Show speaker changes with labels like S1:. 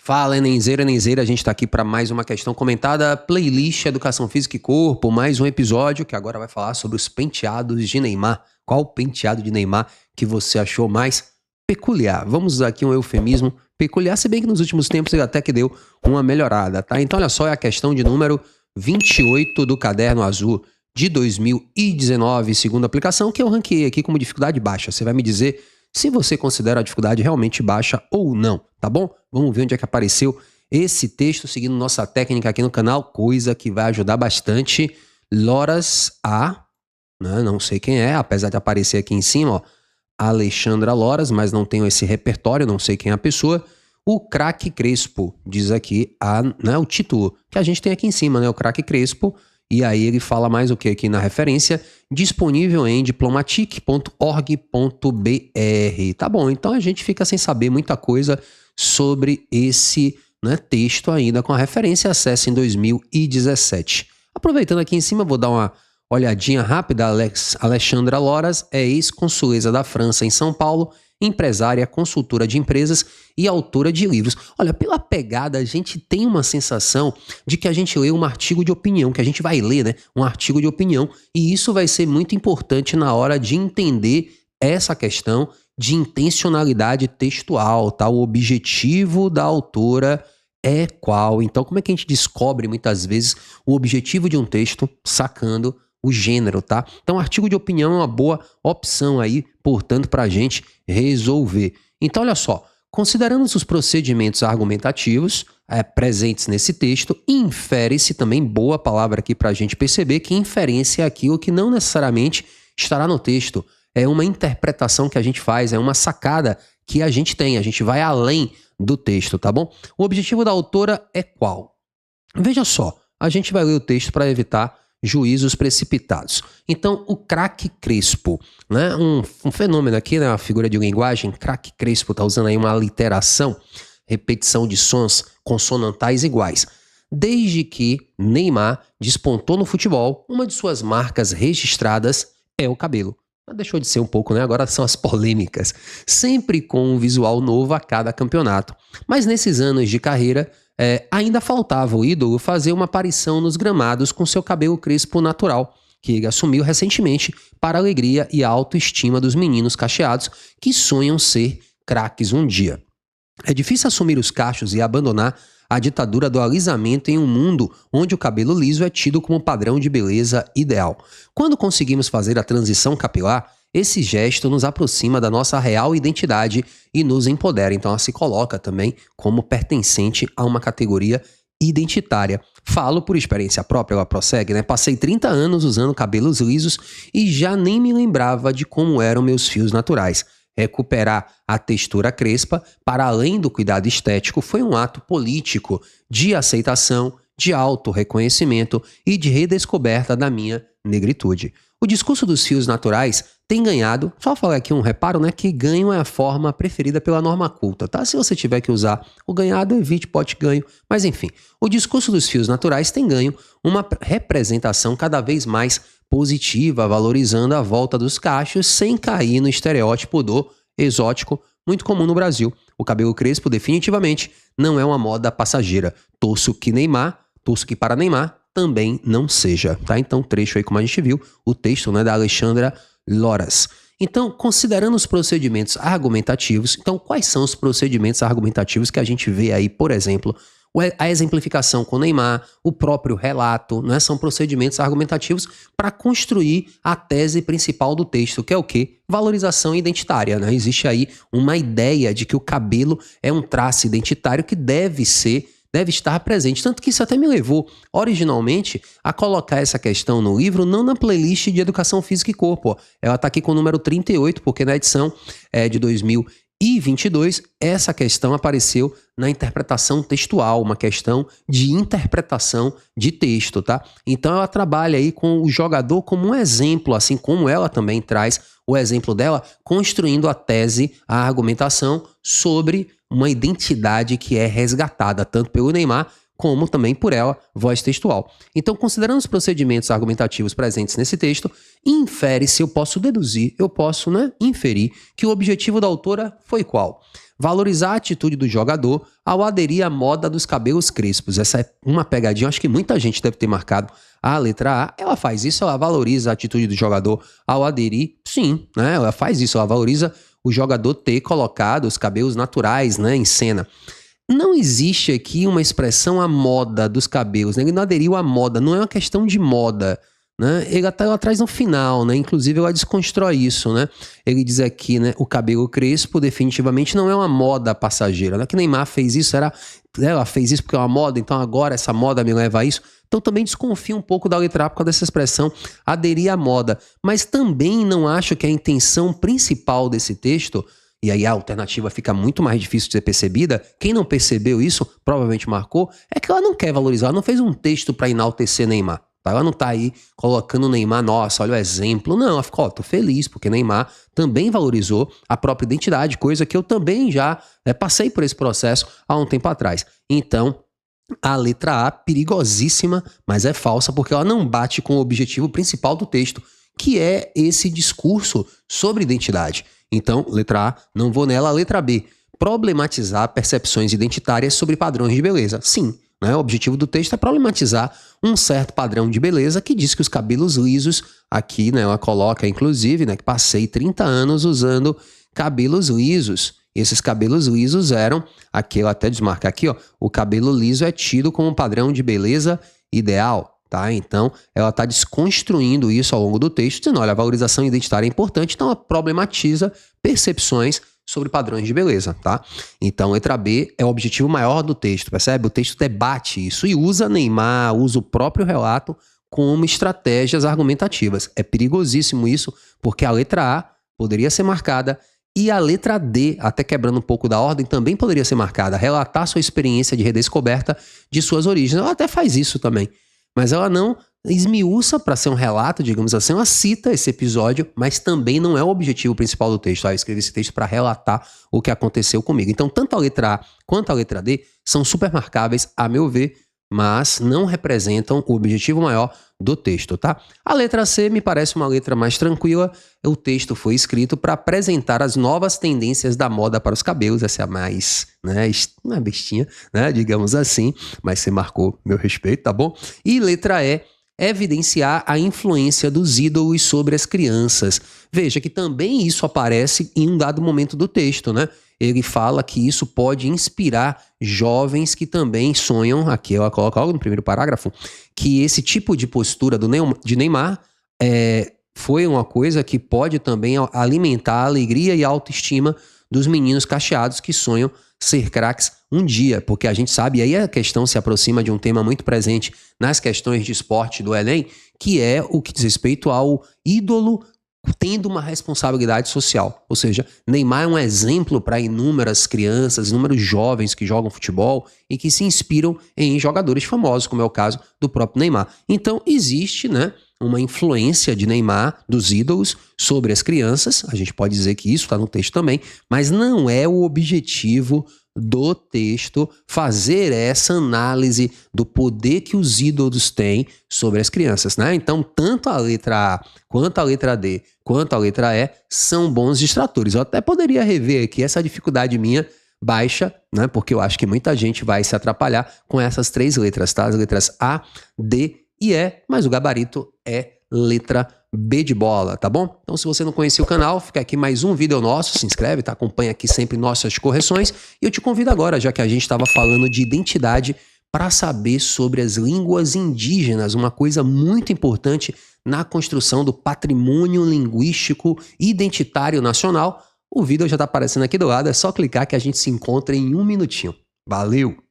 S1: Fala, Enenzeira, a gente tá aqui para mais uma questão comentada, playlist Educação Física e Corpo, mais um episódio que agora vai falar sobre os penteados de Neymar. Qual penteado de Neymar que você achou mais peculiar? Vamos usar aqui um eufemismo, peculiar, se bem que nos últimos tempos ele até que deu uma melhorada, tá? Então olha só, é a questão de número 28 do Caderno Azul de 2019, segunda aplicação, que eu ranqueei aqui como dificuldade baixa. Você vai me dizer se você considera a dificuldade realmente baixa ou não, tá bom? Vamos ver onde é que apareceu esse texto, seguindo nossa técnica aqui no canal, coisa que vai ajudar bastante. Loras A, né? Não sei quem é, apesar de aparecer aqui em cima, ó, Alexandra Loras, mas não tenho esse repertório, não sei quem é a pessoa. O Craque Crespo, diz aqui né, o título que a gente tem aqui em cima, né? O Craque Crespo. E aí ele fala mais o que aqui na referência? Disponível em diplomatic.org.br. Tá bom, então a gente fica sem saber muita coisa sobre esse, né, texto ainda com a referência. Acesse em 2017. Aproveitando aqui em cima, vou dar uma olhadinha rápida. Alexandra Loras é ex-consuleza da França em São Paulo, empresária, consultora de empresas e autora de livros. Olha, pela pegada, a gente tem uma sensação de que a gente lê um artigo de opinião, que a gente vai ler, né? Um artigo de opinião, e isso vai ser muito importante na hora de entender essa questão de intencionalidade textual, tá? O objetivo da autora é qual? Então, como é que a gente descobre, muitas vezes, o objetivo de um texto sacando o gênero, tá? Então, artigo de opinião é uma boa opção aí, portanto, para a gente resolver. Então, olha só, considerando os procedimentos argumentativos presentes nesse texto, infere-se também, boa palavra aqui para a gente perceber, que inferência é aquilo que não necessariamente estará no texto. É uma interpretação que a gente faz, é uma sacada que a gente tem, a gente vai além do texto, tá bom? O objetivo da autora é qual? Veja só, a gente vai ler o texto para evitar juízos precipitados. Então, o Craque Crespo, né? Um fenômeno aqui, né? Uma figura de linguagem, Craque Crespo está usando aí uma aliteração, repetição de sons consonantais iguais. Desde que Neymar despontou no futebol, uma de suas marcas registradas é o cabelo. Deixou de ser um pouco, né? Agora são as polêmicas. Sempre com um visual novo a cada campeonato. Mas nesses anos de carreira, ainda faltava o ídolo fazer uma aparição nos gramados com seu cabelo crespo natural, que ele assumiu recentemente para a alegria e a autoestima dos meninos cacheados que sonham ser craques um dia. É difícil assumir os cachos e abandonar a ditadura do alisamento em um mundo onde o cabelo liso é tido como padrão de beleza ideal. Quando conseguimos fazer a transição capilar, esse gesto nos aproxima da nossa real identidade e nos empodera. Então ela se coloca também como pertencente a uma categoria identitária. Falo por experiência própria, ela prossegue, né? Passei 30 anos usando cabelos lisos e já nem me lembrava de como eram meus fios naturais. Recuperar a textura crespa, para além do cuidado estético, foi um ato político de aceitação, de autorreconhecimento e de redescoberta da minha negritude. O discurso dos fios naturais tem ganhado, só falar aqui um reparo, né, que ganho é a forma preferida pela norma culta, tá? Se você tiver que usar o ganhado, evite pote ganho, mas enfim, o discurso dos fios naturais tem ganho uma representação cada vez mais positiva, valorizando a volta dos cachos sem cair no estereótipo do exótico, muito comum no Brasil. O cabelo crespo definitivamente não é uma moda passageira. Torço que para Neymar também não seja, tá? Então, trecho aí como a gente viu, o texto, né, da Alexandra Loras. Então, considerando os procedimentos argumentativos, então quais são os procedimentos argumentativos que a gente vê aí, por exemplo, a exemplificação com Neymar, o próprio relato, né? São procedimentos argumentativos para construir a tese principal do texto, que é o quê? Valorização identitária, né? Existe aí uma ideia de que o cabelo é um traço identitário que deve estar presente. Tanto que isso até me levou, originalmente, a colocar essa questão no livro, não na playlist de Educação Física e Corpo. Ó. Ela está aqui com o número 38, porque na edição de 2022, essa questão apareceu na interpretação textual, uma questão de interpretação de texto, tá? Então ela trabalha aí com o jogador como um exemplo, assim como ela também traz o exemplo dela, construindo a tese, a argumentação sobre uma identidade que é resgatada tanto pelo Neymar como também por ela, voz textual. Então, considerando os procedimentos argumentativos presentes nesse texto, infere-se, eu posso deduzir, eu posso, inferir que o objetivo da autora foi qual? Valorizar a atitude do jogador ao aderir à moda dos cabelos crespos. Essa é uma pegadinha, acho que muita gente deve ter marcado. A letra A, ela faz isso, ela valoriza a atitude do jogador ao aderir, sim, ela faz isso, ela valoriza o jogador ter colocado os cabelos naturais, em cena. Não existe aqui uma expressão à moda dos cabelos, ele não aderiu à moda, não é uma questão de moda, Ele até lá atrás no final, inclusive ela desconstrói isso, Ele diz aqui, o cabelo crespo definitivamente não é uma moda passageira, que Neymar fez isso, ela fez isso porque é uma moda, então agora essa moda me leva a isso. Então também desconfio um pouco da letra A por causa dessa expressão aderir à moda, mas também não acho que a intenção principal desse texto, e aí a alternativa fica muito mais difícil de ser percebida, quem não percebeu isso, provavelmente marcou, é que ela não quer valorizar, ela não fez um texto para enaltecer Neymar. Ela não tá aí colocando o Neymar, nossa, olha o exemplo. Não, ela ficou, tô feliz, porque Neymar também valorizou a própria identidade, coisa que eu também já passei por esse processo há um tempo atrás. Então, a letra A, perigosíssima, mas é falsa, porque ela não bate com o objetivo principal do texto, que é esse discurso sobre identidade. Então, letra A, não vou nela. A letra B, problematizar percepções identitárias sobre padrões de beleza. Sim. O objetivo do texto é problematizar um certo padrão de beleza que diz que os cabelos lisos, aqui ela coloca inclusive que passei 30 anos usando cabelos lisos. Esses cabelos lisos eram, aqui eu até desmarcar aqui, o cabelo liso é tido como um padrão de beleza ideal. Então, ela está desconstruindo isso ao longo do texto, dizendo, olha, a valorização identitária é importante, então ela problematiza percepções sobre padrões de beleza, Então, letra B é o objetivo maior do texto, percebe? O texto debate isso e usa Neymar, usa o próprio relato como estratégias argumentativas. É perigosíssimo isso, porque a letra A poderia ser marcada e a letra D, até quebrando um pouco da ordem, também poderia ser marcada. Relatar sua experiência de redescoberta de suas origens. Ela até faz isso também, mas ela não esmiuça para ser um relato, digamos assim, ela cita esse episódio, mas também não é o objetivo principal do texto. Eu escrevi esse texto para relatar o que aconteceu comigo. Então, tanto a letra A quanto a letra D são super marcáveis, a meu ver, mas não representam o objetivo maior do texto, A letra C me parece uma letra mais tranquila. O texto foi escrito para apresentar as novas tendências da moda para os cabelos. Essa é a mais, uma bestinha, digamos assim, mas você marcou meu respeito, tá bom? E letra E, evidenciar a influência dos ídolos sobre as crianças. Veja que também isso aparece em um dado momento do texto, Ele fala que isso pode inspirar jovens que também sonham, aqui ela coloca logo no primeiro parágrafo, que esse tipo de postura de Neymar foi uma coisa que pode também alimentar a alegria e a autoestima dos meninos cacheados que sonham ser craques um dia, porque a gente sabe, e aí a questão se aproxima de um tema muito presente nas questões de esporte do Enem, que é o que diz respeito ao ídolo tendo uma responsabilidade social. Ou seja, Neymar é um exemplo para inúmeras crianças, inúmeros jovens que jogam futebol e que se inspiram em jogadores famosos, como é o caso do próprio Neymar. Então, existe, uma influência de Neymar, dos ídolos, sobre as crianças. A gente pode dizer que isso está no texto também, mas não é o objetivo do texto fazer essa análise do poder que os ídolos têm sobre as crianças, Então, tanto a letra A, quanto a letra D, quanto a letra E são bons distratores. Eu até poderia rever aqui essa dificuldade minha baixa, Porque eu acho que muita gente vai se atrapalhar com essas três letras, As letras A, D e E, mas o gabarito é letra B de bola, tá bom? Então, se você não conhecia o canal, fica aqui mais um vídeo nosso, se inscreve, acompanha aqui sempre nossas correções, e eu te convido agora, já que a gente estava falando de identidade, para saber sobre as línguas indígenas, uma coisa muito importante na construção do patrimônio linguístico identitário nacional. O vídeo já está aparecendo aqui do lado, é só clicar que a gente se encontra em um minutinho. Valeu!